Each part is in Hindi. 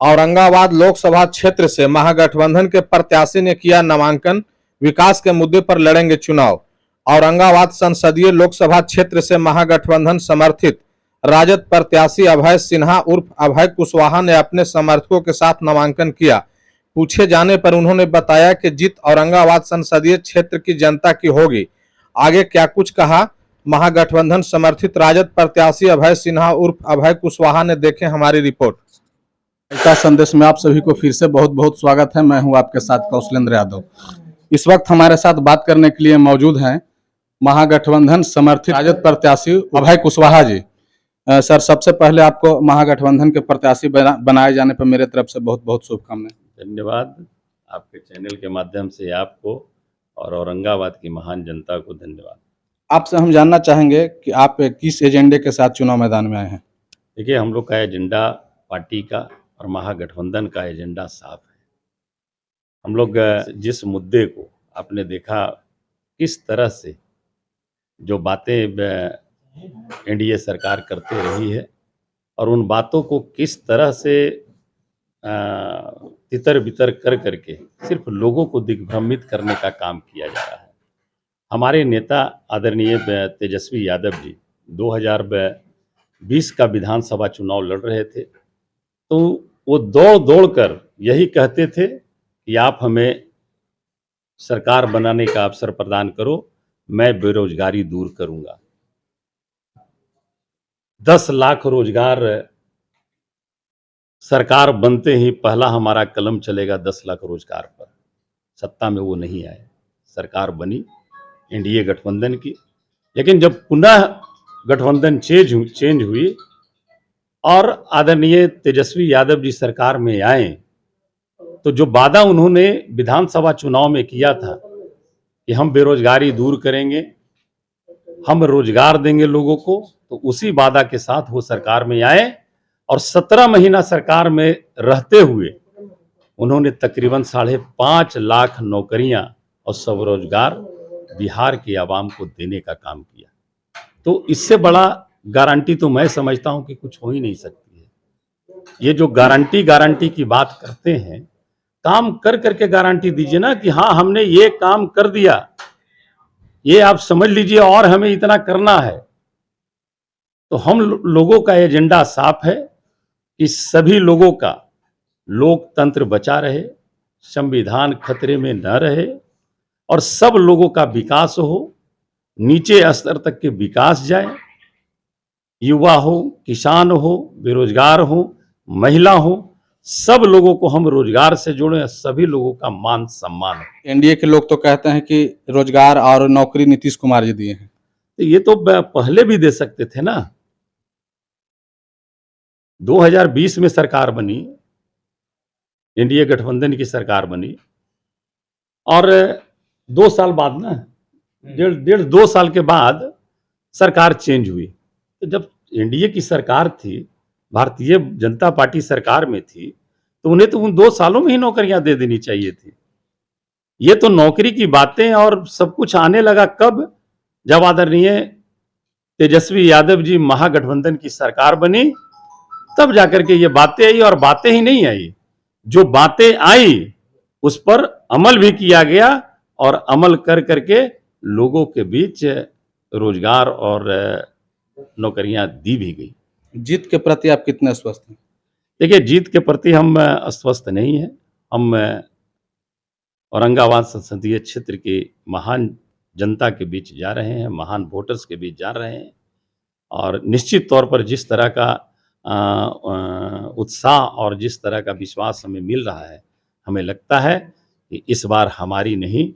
औरंगाबाद लोकसभा क्षेत्र से महागठबंधन के प्रत्याशी ने किया नामांकन, विकास के मुद्दे पर लड़ेंगे चुनाव। औरंगाबाद संसदीय लोकसभा क्षेत्र से महागठबंधन समर्थित राजद प्रत्याशी अभय सिन्हा उर्फ अभय कुशवाहा ने अपने समर्थकों के साथ नामांकन किया। पूछे जाने पर उन्होंने बताया कि जीत औरंगाबाद संसदीय क्षेत्र की जनता की होगी। आगे क्या कुछ कहा महागठबंधन समर्थित राजद प्रत्याशी अभय सिन्हा उर्फ अभय कुशवाहा ने, देखें हमारी रिपोर्ट। का संदेश में आप सभी को फिर से बहुत बहुत स्वागत है। मैं हूं आपके साथ कौशलेंद्र यादव। इस वक्त हमारे साथ बात करने के लिए मौजूद हैं महागठबंधन समर्थित राजद प्रत्याशी अभय कुशवाहा जी। सर, सबसे पहले आपको महागठबंधन के प्रत्याशी बनाए जाने पर मेरे तरफ से बहुत बहुत शुभकामनाएं। धन्यवाद। आपके चैनल के माध्यम से आपको और औरंगाबाद की महान जनता को धन्यवाद। आपसे हम जानना चाहेंगे कि आप किस एजेंडे के साथ चुनाव मैदान में आए हैं। देखिए, हम लोग का एजेंडा पार्टी का और महागठबंधन का एजेंडा साफ है। हम लोग जिस मुद्दे को आपने देखा, किस तरह से जो बातें एनडीए सरकार करते रही है और उन बातों को किस तरह से तितर बितर कर करके सिर्फ लोगों को दिग्भ्रमित करने का काम किया जा रहा है। हमारे नेता आदरणीय तेजस्वी यादव जी 2020 का विधानसभा चुनाव लड़ रहे थे, तो वो दौड़ दौड़ कर यही कहते थे कि आप हमें सरकार बनाने का अवसर प्रदान करो, मैं बेरोजगारी दूर करूंगा। 10 लाख रोजगार सरकार बनते ही पहला हमारा कलम चलेगा 10 लाख रोजगार पर। सत्ता में वो नहीं आए, सरकार बनी एनडीए गठबंधन की, लेकिन जब पुनः गठबंधन चेंज हुई और आदरणीय तेजस्वी यादव जी सरकार में आए, तो जो वादा उन्होंने विधानसभा चुनाव में किया था कि हम बेरोजगारी दूर करेंगे, हम रोजगार देंगे लोगों को, तो उसी वादा के साथ वो सरकार में आए और 17 महीना सरकार में रहते हुए उन्होंने तकरीबन 5.5 लाख नौकरियां और स्वरोजगार बिहार की आवाम को देने का काम किया। तो इससे बड़ा गारंटी तो मैं समझता हूं कि कुछ हो ही नहीं सकती है। ये जो गारंटी की बात करते हैं, काम कर करके गारंटी दीजिए ना कि हाँ हमने ये काम कर दिया, ये आप समझ लीजिए और हमें इतना करना है। तो हम लोगों का एजेंडा साफ है कि सभी लोगों का लोकतंत्र बचा रहे, संविधान खतरे में न रहे और सब लोगों का विकास हो, नीचे स्तर तक के विकास जाए, युवा हो, किसान हो, बेरोजगार हो, महिला हो, सब लोगों को हम रोजगार से जोड़ें, सभी लोगों का मान सम्मान हो। एनडीए के लोग तो कहते हैं कि रोजगार और नौकरी नीतीश कुमार जी दिए हैं, तो ये तो पहले भी दे सकते थे ना। 2020 में सरकार बनी, एनडीए गठबंधन की सरकार बनी और 2 साल बाद ना, डेढ़ 2 साल के बाद सरकार चेंज हुई। तो जब एनडीए की सरकार थी, भारतीय जनता पार्टी सरकार में थी, तो उन्हें तो उन 2 सालों में ही नौकरियां दे देनी चाहिए थी। ये तो नौकरी की बातें और सब कुछ आने लगा कब, जब आदरणीय तेजस्वी यादव जी महागठबंधन की सरकार बनी, तब जाकर के ये बातें आई। और बातें ही नहीं आई, जो बातें आई उस पर अमल भी किया गया और अमल कर करके लोगों के बीच रोजगार और नौकरियां दी भी गई। जीत के प्रति आप कितने स्वस्थ हैं? देखिए, जीत के प्रति हम अस्वस्थ नहीं हैं। हम औरंगाबाद संसदीय क्षेत्र की महान जनता के बीच जा रहे हैं, महान वोटर्स के बीच जा रहे हैं और निश्चित तौर पर जिस तरह का उत्साह और जिस तरह का विश्वास हमें मिल रहा है, हमें लगता है कि इस बार हमारी नहीं,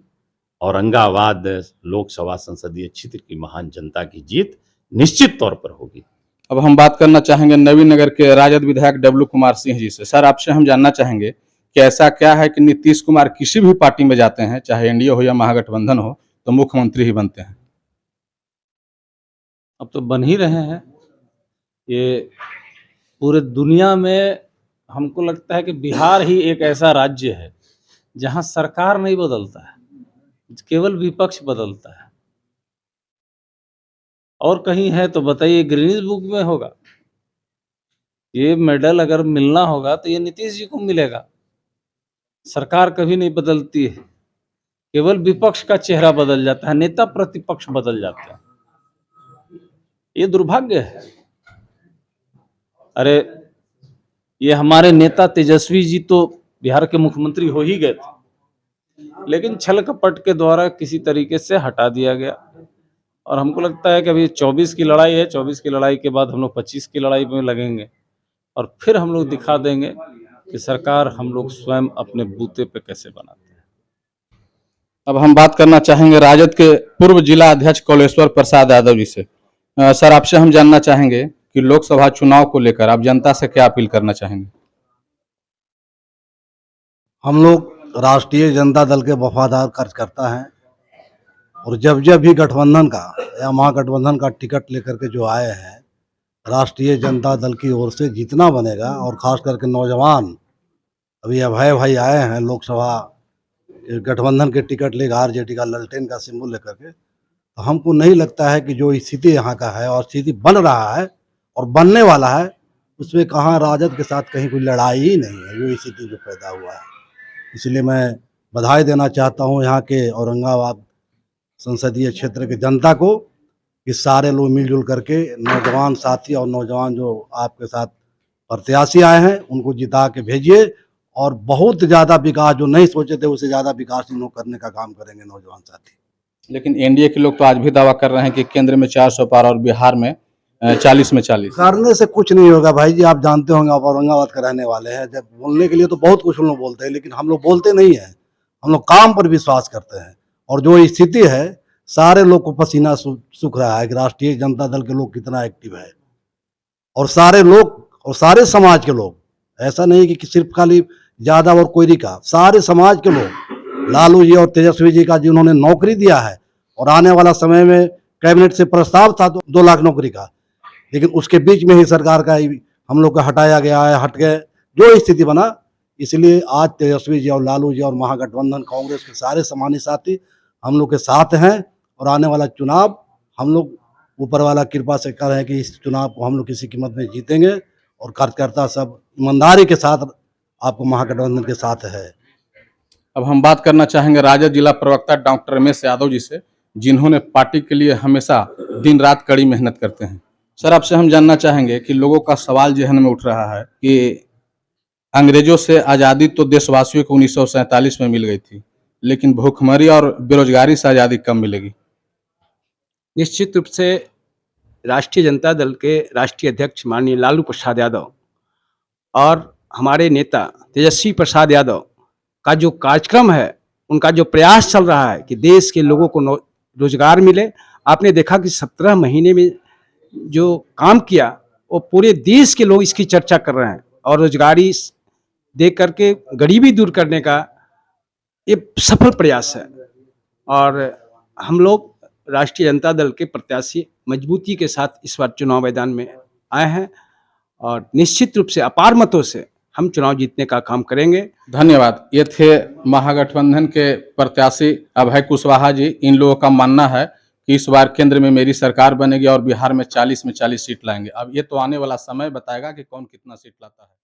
औरंगाबाद लोकसभा संसदीय क्षेत्र की महान जनता की जीत निश्चित तौर पर होगी। अब हम बात करना चाहेंगे नवीनगर के राजद विधायक डब्लू कुमार सिंह जी से। सर, आपसे हम जानना चाहेंगे कि ऐसा क्या है कि नीतीश कुमार किसी भी पार्टी में जाते हैं, चाहे एनडीए हो या महागठबंधन हो, तो मुख्यमंत्री ही बनते हैं? अब तो बन ही रहे हैं। ये पूरे दुनिया में हमको लगता है कि बिहार ही एक ऐसा राज्य है जहां सरकार नहीं बदलता है, केवल विपक्ष बदलता है। और कहीं है तो बताइए, गिनीज बुक में होगा। ये मेडल अगर मिलना होगा तो ये नीतीश जी को मिलेगा। सरकार कभी नहीं बदलती है, केवल विपक्ष का चेहरा बदल जाता है, नेता प्रतिपक्ष बदल जाते हैं। ये दुर्भाग्य है। अरे ये हमारे नेता तेजस्वी जी तो बिहार के मुख्यमंत्री हो ही गए थे, लेकिन छल कपट के द्वारा किसी तरीके से हटा दिया गया। और हमको लगता है कि अभी 24 की लड़ाई है, 24 की लड़ाई के बाद हम लोग 25 की लड़ाई में लगेंगे और फिर हम लोग दिखा देंगे कि सरकार हम लोग स्वयं अपने बूते पे कैसे बनाते हैं। अब हम बात करना चाहेंगे राजद के पूर्व जिला अध्यक्ष कौलेश्वर प्रसाद यादव जी से। सर, आपसे हम जानना चाहेंगे कि लोकसभा चुनाव को लेकर आप जनता से क्या अपील करना चाहेंगे? हम लोग राष्ट्रीय जनता दल के वफादार कार्यकर्ता हैं और जब जब भी गठबंधन का या महागठबंधन का टिकट लेकर के जो आए हैं, राष्ट्रीय जनता दल की ओर से जितना बनेगा और ख़ास करके नौजवान अभी अभय भाई आए हैं लोकसभा गठबंधन के टिकट लेकर आरजेडी का ललटेन का सिंबल लेकर के, तो हमको नहीं लगता है कि जो स्थिति यहाँ का है और स्थिति बन रहा है और बनने वाला है, उसमें कहाँ राजद के साथ कहीं कोई लड़ाई ही नहीं है। जो स्थिति जो पैदा हुआ है, इसलिए मैं बधाई देना चाहता हूँ यहाँ के औरंगाबाद संसदीय क्षेत्र की जनता को कि सारे लोग मिलजुल करके नौजवान साथी और नौजवान जो आपके साथ प्रत्याशी आए हैं उनको जिता के भेजिए और बहुत ज़्यादा विकास जो नहीं सोचे थे उससे ज़्यादा विकास इन लोग करने का काम करेंगे नौजवान साथी। लेकिन एनडीए के लोग तो आज भी दावा कर रहे हैं कि केंद्र में 400 पार और बिहार में 40 में 40। करने से कुछ नहीं होगा भाई जी, आप जानते होंगे, आप औरंगाबाद के रहने वाले हैं। जब बोलने के लिए तो बहुत कुछ हम लोग बोलते हैं, लेकिन हम लोग बोलते नहीं हैं, हम लोग काम पर विश्वास करते हैं। और जो स्थिति है, सारे लोग को पसीना सूख रहा है कि राष्ट्रीय जनता दल के लोग कितना एक्टिव है और सारे लोग और सारे समाज के लोग, ऐसा नहीं कि सिर्फ खाली यादव और कोयरी का, सारे समाज के लोग लालू जी और तेजस्वी जी का जिन्होंने नौकरी दिया है और आने वाला समय में कैबिनेट से प्रस्ताव था 2 लाख नौकरी का, लेकिन उसके बीच में ही सरकार का हम लोग का हटाया गया है, हट गए जो स्थिति बना। इसलिए आज तेजस्वी जी और लालू जी और महागठबंधन कांग्रेस के सारे समानी साथी हम लोग के साथ हैं और आने वाला चुनाव हम लोग ऊपर वाला कृपा से कर रहे हैं कि इस चुनाव को हम लोग किसी कीमत में जीतेंगे और कार्यकर्ता सब ईमानदारी के साथ आपको महागठबंधन के साथ है। अब हम बात करना चाहेंगे राजद जिला प्रवक्ता डॉक्टर रमेश यादव जी से, जिन्होंने पार्टी के लिए हमेशा दिन रात कड़ी मेहनत करते हैं। सर, आपसे हम जानना चाहेंगे कि लोगों का सवाल जहन में उठ रहा है कि अंग्रेजों से आज़ादी तो देशवासियों को 1947 में मिल गई थी, लेकिन भूखमरी और बेरोजगारी से आज़ादी कब मिलेगी? निश्चित रूप से राष्ट्रीय जनता दल के राष्ट्रीय अध्यक्ष माननीय लालू प्रसाद यादव और हमारे नेता तेजस्वी प्रसाद यादव का जो कार्यक्रम है, उनका जो प्रयास चल रहा है कि देश के लोगों को रोजगार मिले। आपने देखा कि 17 महीने में जो काम किया वो पूरे देश के लोग इसकी चर्चा कर रहे हैं और रोजगारी दे करके गरीबी दूर करने का ये सफल प्रयास है। और हम लोग राष्ट्रीय जनता दल के प्रत्याशी मजबूती के साथ इस बार चुनाव मैदान में आए हैं और निश्चित रूप से अपार मतों से हम चुनाव जीतने का काम करेंगे। धन्यवाद। ये थे महागठबंधन के प्रत्याशी अभय कुशवाहा जी। इन लोगों का मानना है कि इस बार केंद्र में मेरी सरकार बनेगी और बिहार में 40 में 40 सीट लाएंगे। अब ये तो आने वाला समय बताएगा कि कौन कितना सीट लाता है।